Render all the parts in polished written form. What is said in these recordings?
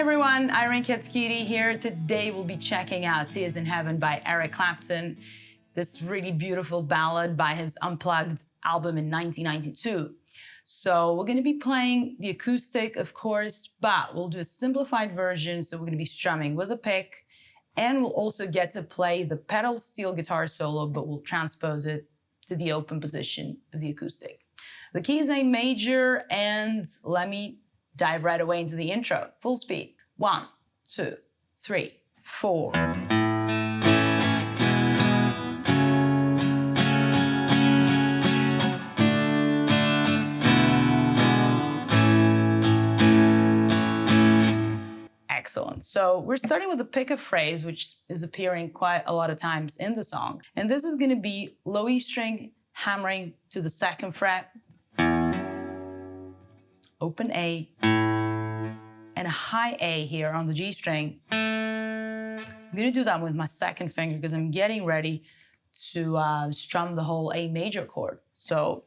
everyone, Irene Kitskiri here. Today we'll be checking out Tears in Heaven by Eric Clapton, this really beautiful ballad by his Unplugged album in 1992. So we're going to be playing the acoustic, of course, but we'll do a simplified version. So we're going to be strumming with a pick, and we'll also get to play the pedal steel guitar solo, but we'll transpose it to the open position of the acoustic. The key is A major, and let me dive right away into the intro. Full speed. 1, 2, 3, 4. Excellent. So we're starting with the pickup phrase, which is appearing quite a lot of times in the song. And this is going to be low E string hammering to the 2nd fret, open A, and a high A here on the G string. I'm going to do that with my 2nd finger because I'm getting ready to strum the whole A major chord. So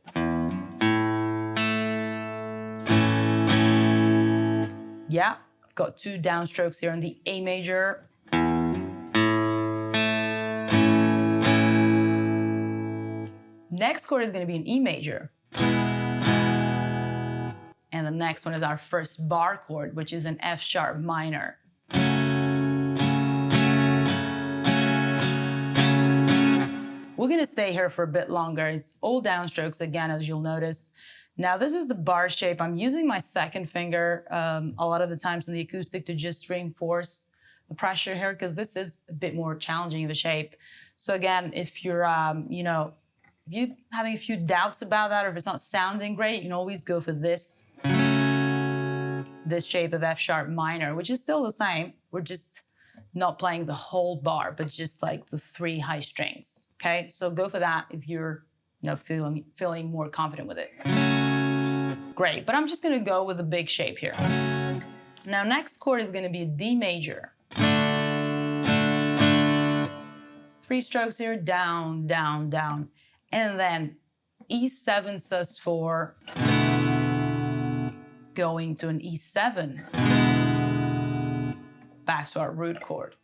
yeah, I've got 2 downstrokes here on the A major. Next chord is going to be an E major. And the next one is our first bar chord, which is an F sharp minor. We're going to stay here for a bit longer. It's all downstrokes again, as you'll notice. Now, this is the bar shape. I'm using my 2nd finger a lot of the times in the acoustic to just reinforce the pressure here, because this is a bit more challenging of a shape. So again, if you're, if you're having a few doubts about that, or if it's not sounding great, you can always go for this shape of F sharp minor, which is still the same. We're just not playing the whole bar, but just like the 3 high strings. Okay, so go for that if you're feeling more confident with it. Great, but I'm just gonna go with a big shape here. Now, next chord is gonna be a D major. 3 strokes here, down, down, down, and then E7 sus4, going to an E7, back to our root chord.